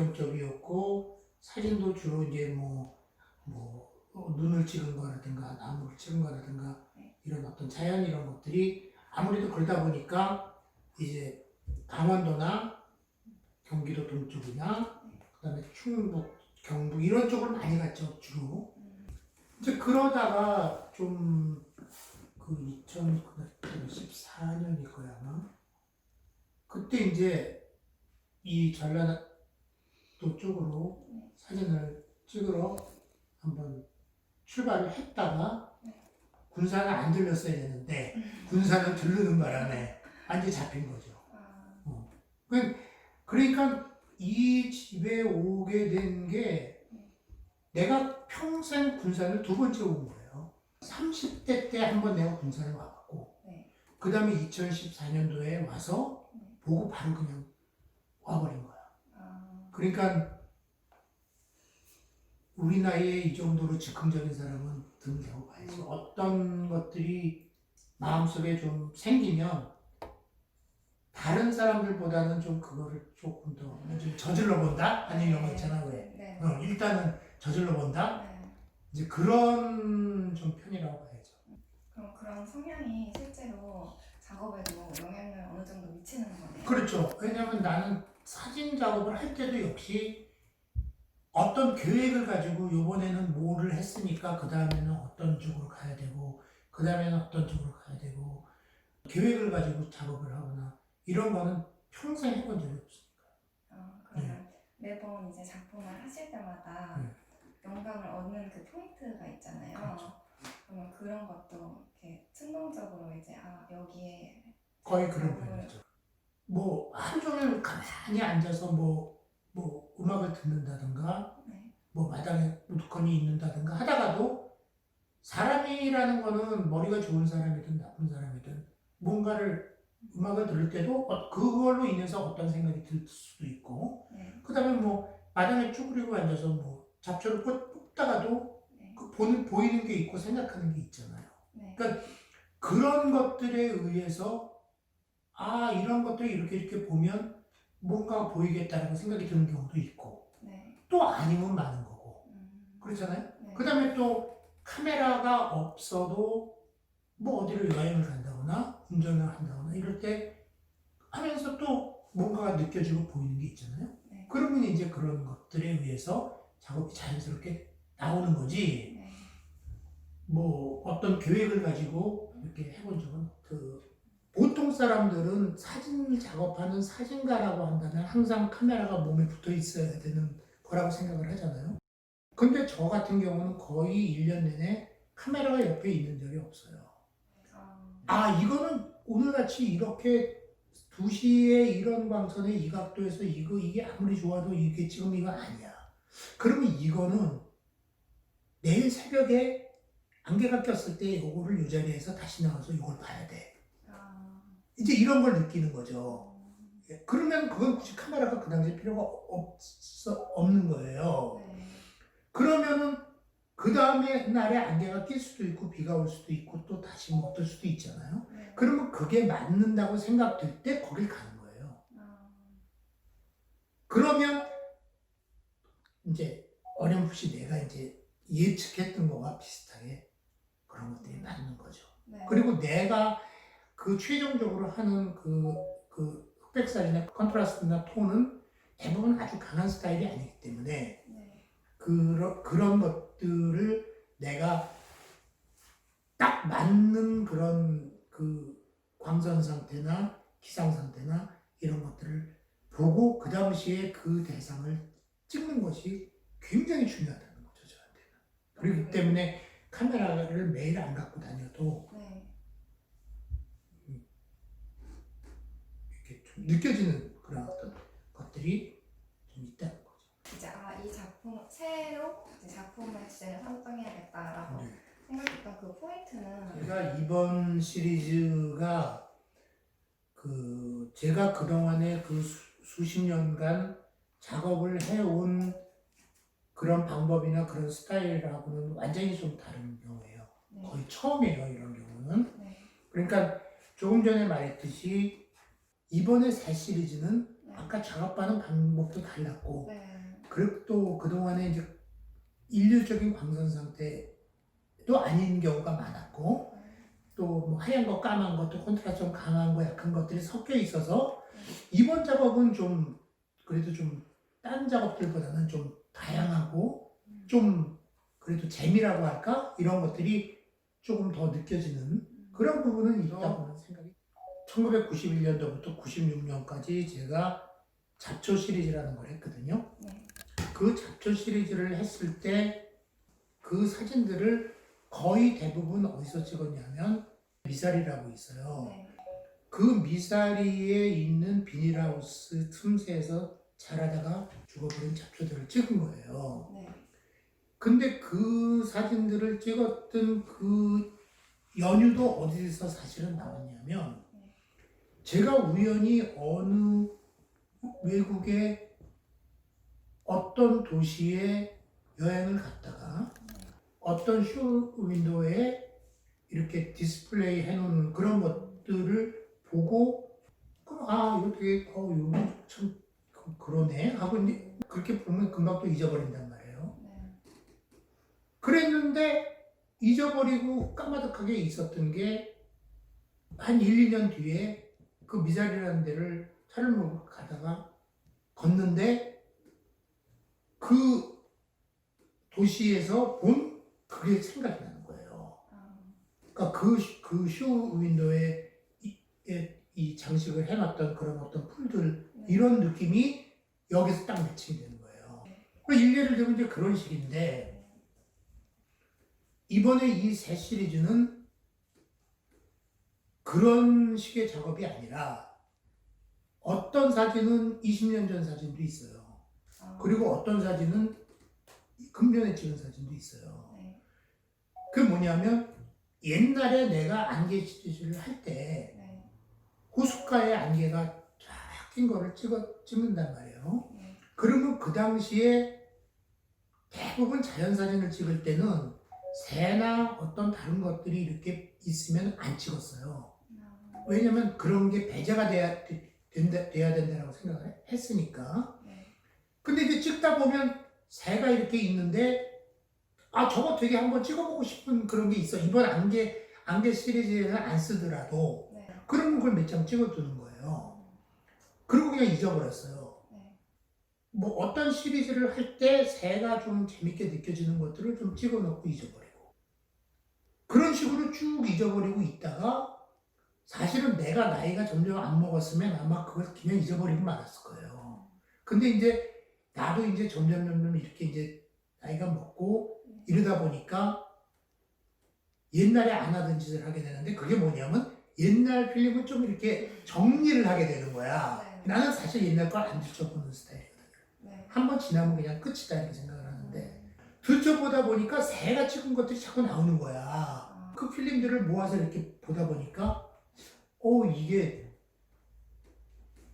전통적이었고 사진도 주로 이제 눈을 찍은 거라든가 나무를 찍은 거라든가 이런 어떤 자연 이런 것들이 아무래도 그러다 보니까 이제 강원도나 경기도 동쪽이나 그다음에 충북, 경북 이런 쪽으로 많이 갔죠 주로. 이제 그러다가 좀 그 2014년일 거야 아마. 그때 이제 이 전라도 쪽으로 사진을 찍으러 한번 출발을 했다가 군산을 안 들렸어야 되는데 군산을 들르는 바람에 완전히 잡힌 거죠. 그러니까 이 집에 오게 된 게 내가 평생 군산을 두 번째 온 거예요. 30대 때 한번 내가 군산을 와봤고 그 다음에 2014년도에 와서 보고 바로 그냥 와버린 거야. 그러니까 우리 나이에 이 정도로 즉흥적인 사람은 드물다고 봐야지. 어떤 것들이 마음속에 좀 생기면 다른 사람들보다는 좀 그거를 조금 더 좀 저질러 본다? 아니 이런 거 있잖아 왜? 일단은 저질러 본다? 이제 그런 좀 편이라고 봐야죠. 그럼 그런 성향이 실제로 작업에도 영향을 어느 정도 미치는 거네요? 그렇죠. 왜냐면 나는 사진 작업을 할 때도 역시 어떤 계획을 가지고 요번에는 뭐를 했으니까 그 다음에는 어떤 쪽으로 가야 되고 그 다음에는 어떤 쪽으로 가야 되고 계획을 가지고 작업을 하거나 이런 거는 평생 해본 적이 없으니까. 그러면 매번 이제 작품을 하실 때마다 영감을 얻는 그 포인트가 있잖아요. 그렇죠. 그러면 그런 것도 이렇게 충동적으로 이제 여기에 거의 그런 편이죠. 뭐 하루 종일 가만히 앉아서 뭐 음악을 듣는다든가 뭐 마당에 우두커니 있는다든가 하다가도 사람이라는 거는 머리가 좋은 사람이든 나쁜 사람이든 뭔가를 음악을 들을 때도 그걸로 인해서 어떤 생각이 들 수도 있고 그 다음에 뭐 마당에 쭈그리고 앉아서 뭐 잡초를 뽑다가도 그 보이는 게 있고 생각하는 게 있잖아요. 그러니까 그런 것들에 의해서 이런 것들이 이렇게 보면 뭔가 보이겠다는 생각이 드는 경우도 있고 또 아니면 많은 거고 그렇잖아요. 그 다음에 또 카메라가 없어도 뭐 어디를 여행을 간다거나 운전을 한다거나 이럴 때 하면서 또 뭔가가 느껴지고 보이는 게 있잖아요. 그러면 이제 그런 것들에 의해서 작업이 자연스럽게 나오는 거지. 뭐 어떤 계획을 가지고 이렇게 해본 적은 보통 사람들은 사진 작업하는 사진가라고 한다면 항상 카메라가 몸에 붙어 있어야 되는 거라고 생각을 하잖아요. 근데 저 같은 경우는 거의 1년 내내 카메라가 옆에 있는 적이 없어요. 이거는 오늘같이 이렇게 2시에 이런 광선에 이 각도에서 이게 아무리 좋아도 이게 지금 이거 아니야. 그러면 이거는 내일 새벽에 안개가 꼈을 때 이거를 이 자리에서 다시 나와서 이걸 봐야 돼. 이제 이런 걸 느끼는 거죠. 그러면 그건 굳이 카메라가 그 당시에 필요가 없는 거예요. 그러면은 그 다음에 날에 안개가 낄 수도 있고 비가 올 수도 있고 또 다시 뭐 어떨 수도 있잖아요. 그러면 그게 맞는다고 생각될 때 거길 가는 거예요. 그러면 이제 어렴풋이 내가 이제 예측했던 거와 비슷하게 그런 것들이 맞는 거죠. 그리고 내가 그 최종적으로 하는 그 흑백살이나 컨트라스트나 톤은 대부분 아주 강한 스타일이 아니기 때문에 그런 것들을 내가 딱 맞는 그런 그 광선 상태나 기상 상태나 이런 것들을 보고 그 당시에 그 대상을 찍는 것이 굉장히 중요하다는 거죠, 저한테는. 그렇기 때문에 카메라를 매일 안 갖고 다녀도 이렇게 좀 느껴지는 그런 어떤 것들이 좀 있다는 거죠. 이제 이 작품 새로 이제 작품의 주제를 선정해야겠다라고 생각했던 그 포인트는 제가 이번 시리즈가 제가 그동안에 그 수십 년간 작업을 해온 그런 방법이나 그런 스타일하고는 완전히 좀 다른 경우예요. 거의 처음이에요, 이런 경우는. 그러니까 조금 전에 말했듯이 이번에 새 시리즈는 아까 작업하는 방법도 달랐고 또 그동안에 이제 일률적인 광선 상태도 아닌 경우가 많았고, 또 뭐 하얀 거, 까만 거, 또 콘트라스트 좀 강한 거, 약한 것들이 섞여 있어서 이번 작업은 좀 그래도 좀 다른 작업들보다는 좀 다양하고 좀 그래도 재미라고 할까? 이런 것들이 조금 더 느껴지는 그런 부분은 있다고 생각이. 1991년도부터 96년까지 제가 잡초 시리즈라는 걸 했거든요. 네. 그 잡초 시리즈를 했을 때 그 사진들을 거의 대부분 어디서 찍었냐면 미사리라고 있어요. 네. 그 미사리에 있는 비닐하우스 틈새에서 자라다가 죽어버린 잡초들을 찍은 거예요. 네. 근데 그 사진들을 찍었던 그 연유도 어디서 사실은 나왔냐면 제가 우연히 어느 외국의 어떤 도시에 여행을 갔다가 어떤 쇼 윈도우에 이렇게 디스플레이 해놓은 그런 것들을 보고 이거 되게 이거 참 그러네 하고 이제 그렇게 보면 금방 또 잊어버린단 말이에요. 그랬는데 잊어버리고 까마득하게 있었던 게 한 1, 2년 뒤에 그 미사리라는 데를 차를 몰고 가다가 걷는데 그 도시에서 본 그게 생각이 나는 거예요. 그러니까 그 쇼 윈도에 이 장식을 해놨던 그런 어떤 풀들 이런 느낌이 여기서 딱 매칭이 되는 거예요. 그러니까 일례를 들면 이제 그런 식인데 이번에 이 새 시리즈는 그런 식의 작업이 아니라 어떤 사진은 20년 전 사진도 있어요. 그리고 어떤 사진은 금년에 찍은 사진도 있어요. 그게 뭐냐면 옛날에 내가 안개 시리즈를 할 때 호숫가에 안개가 쫙 낀 거를 찍는단 말이에요. 그러면 그 당시에 대부분 자연사진을 찍을 때는 새나 어떤 다른 것들이 이렇게 있으면 안 찍었어요. 왜냐면 그런 게 배제가 돼야 된다고 생각을 했으니까. 근데 이제 찍다 보면 새가 이렇게 있는데 저거 되게 한번 찍어보고 싶은 그런 게 있어. 이번 안개 시리즈에는 안 쓰더라도 그러면 그걸 몇 장 찍어두는 거예요. 그리고 그냥 잊어버렸어요. 뭐 어떤 시리즈를 할 때 새가 좀 재밌게 느껴지는 것들을 좀 찍어놓고 잊어버리고 그런 식으로 쭉 잊어버리고 있다가 사실은 내가 나이가 점점 안 먹었으면 아마 그걸 그냥 잊어버리고 말았을 거예요. 근데 이제 나도 이제 점점 이렇게 이제 나이가 먹고 이러다 보니까 옛날에 안 하던 짓을 하게 되는데 그게 뭐냐면 옛날 필름은 좀 이렇게 정리를 하게 되는 거야. 나는 사실 옛날 걸 안 들춰보는 스타일이거든요. 한번 지나면 그냥 끝이다 이렇게 생각을 하는데 들춰보다 보니까 새가 찍은 것들이 자꾸 나오는 거야. 그 필름들을 모아서 이렇게 보다 보니까 이게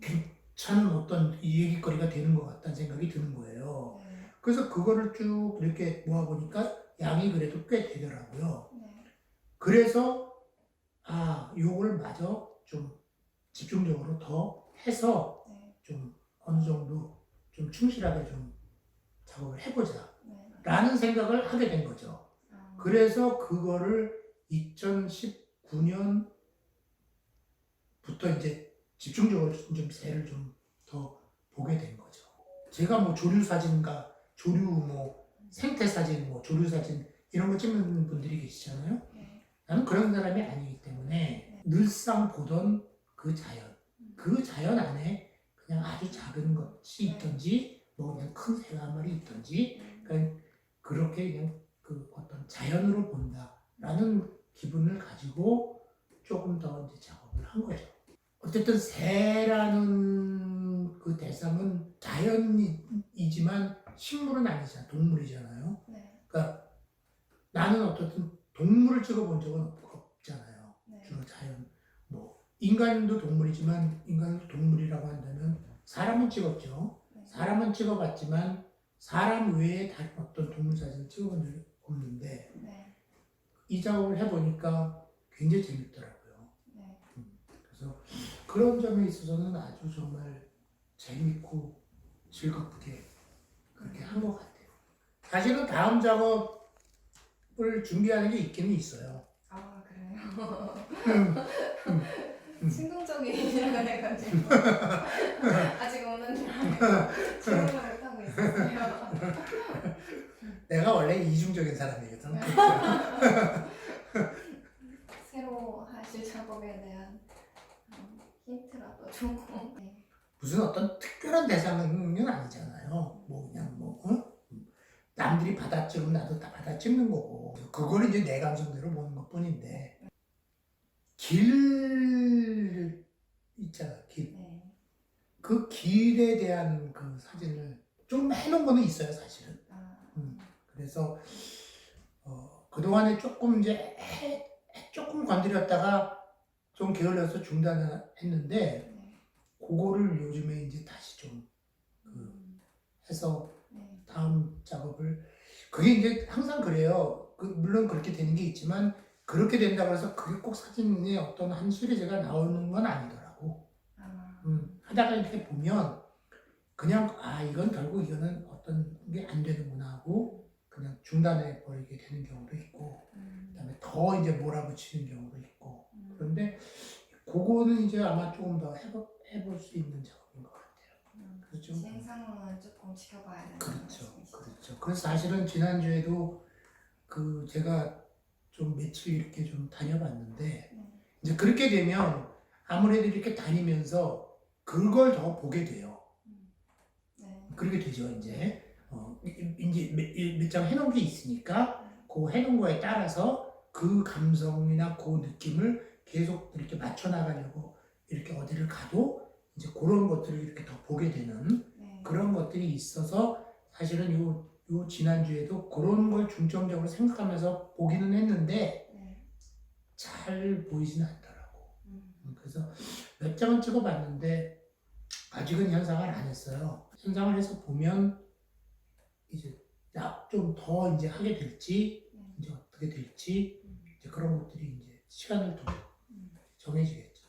괜찮은 어떤 얘기거리가 되는 것 같다는 생각이 드는 거예요. 그래서 그거를 쭉 이렇게 모아보니까 양이 그래도 꽤 되더라고요. 그래서 요걸 마저 좀 집중적으로 더 해서 좀 어느 정도 좀 충실하게 좀 작업을 해보자 라는 생각을 하게 된 거죠. 그래서 그거를 2019년부터 이제 집중적으로 좀 새를 좀 더 보게 된 거죠. 제가 뭐 조류 사진가, 조류 뭐 생태 사진, 뭐 조류 사진 이런 거 찍는 분들이 계시잖아요. 나는 그런 사람이 아니기 때문에 늘상 보던 그 자연 안에 그냥 아주 작은 것이 있든지 뭐 그냥 큰 새가 한 마리 있든지 그냥 그렇게 그냥 그 어떤 자연으로 본다라는 기분을 가지고 조금 더 이제 작업을 한 거죠. 어쨌든 새라는 그 대상은 자연이지만 식물은 아니잖아, 동물이잖아요. 그러니까 나는 어쨌든 동물을 찍어본 적은 없잖아요. 주로 자연, 뭐 인간도 동물이지만 인간도 동물이라고 한다면 사람은 찍었죠. 사람은 찍어봤지만 사람 외에 다른 어떤 동물 사진을 찍어본 적이 없는데 이 작업을 해보니까 굉장히 재밌더라고요. 그래서 그런 점에 있어서는 아주 정말 재밌고 즐겁게 그렇게 한 것 같아요. 사실은 다음 작업을 준비하는 게 있기는 있어요. 아 그래요? 음. 충동적이라고 해가지고 아직 오는 줄 알고 질문을 못하고 있었어요. 내가 원래 이중적인 사람이거든. 새로 하실 작업에 대한 힌트라도 주고. 네. 무슨 어떤 특별한 대상은 아니잖아요. 뭐 그냥 뭐 남들이 받아찍으면 나도 다 받아찍는 거고 그걸 이제 내 감성대로 보는 것뿐인데 길 있잖아 길. 네. 그 길에 대한 그 사진을 좀 해놓은 거는 있어요 사실은. 그래서 그동안에 조금 이제 조금 건드렸다가 좀 게을러서 중단을 했는데 네. 그거를 요즘에 이제 다시 좀 해서 네. 다음 작업을 그게 이제 항상 그래요. 물론 그렇게 되는 게 있지만 그렇게 된다고 해서 그게 꼭 사진에 어떤 한 시리즈가 나오는 건 아니더라고. 하다가 이렇게 보면 그냥 이건 결국 이거는 어떤 게 안 되는구나 하고 그냥 중단해 버리게 되는 경우도 있고 그다음에 더 이제 몰아붙이는 경우도 있고 그런데 그거는 이제 아마 조금 더 해볼 수 있는 작업인 것 같아요. 그래서 좀 진행상황은 조금 지켜봐야 되는 그렇죠, 말씀이시죠? 그렇죠. 그래서 사실은 지난주에도 제가 좀 며칠 이렇게 좀 다녀봤는데 이제 그렇게 되면 아무래도 이렇게 다니면서 그걸 더 보게 돼요. 네. 그렇게 되죠 이제. 이제 몇 장 해놓은 게 있으니까 그 해놓은 거에 따라서 그 감성이나 그 느낌을 계속 이렇게 맞춰 나가려고 이렇게 어디를 가도 이제 그런 것들을 이렇게 더 보게 되는 그런 것들이 있어서 사실은 요 지난주에도 그런 걸 중점적으로 생각하면서 보기는 했는데 잘 보이지는 않더라고. 그래서 몇 장은 찍어봤는데 아직은 현상을 안 했어요. 현상을 해서 보면 이제 좀 더 이제 하게 될지 이제 어떻게 될지 이제 그런 것들이 이제 시간을 두고 정해지겠죠.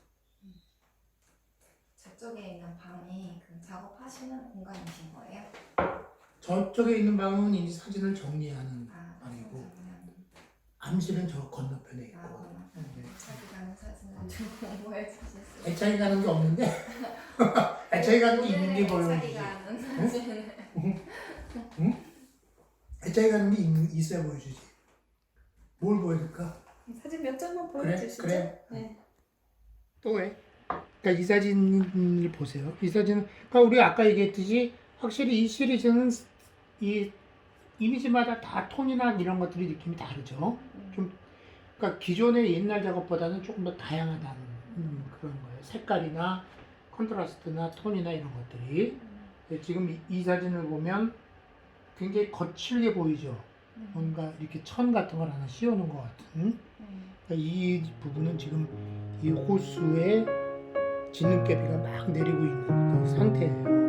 저쪽에 있는 방이 그 작업하시는 공간이신 거예요? 저쪽에 있는 방은 이제 사진을 정리하는 아, 방이고 사진을 암실은 저 건너편에 있고 자기 가는 사진을 좀 공부해 주실 수 있어요? 애착이 가는 게 없는데 애착이 가는 게 있는 게 보여주지. 가는 사진을 애착이 가는 게 있어야 보여주지. 뭘 보여줄까? 사진 몇 장만 그래? 보여주시죠. 그래? 네. 또 왜? 그러니까 이 사진을 보세요. 이 사진은 그러니까 우리 아까 얘기했듯이 확실히 이 시리즈는 이 이미지마다 다 톤이나 이런 것들이 느낌이 다르죠. 좀 그러니까 기존의 옛날 작업보다는 조금 더 다양하다는 그런 거예요. 색깔이나 컨트라스트나 톤이나 이런 것들이 지금 이 사진을 보면 굉장히 거칠게 보이죠. 뭔가 이렇게 천 같은 걸 하나 씌워놓은 것 같은. 그러니까 이 부분은 지금 이 호수에 진눈깨비가 막 내리고 있는 그 상태예요.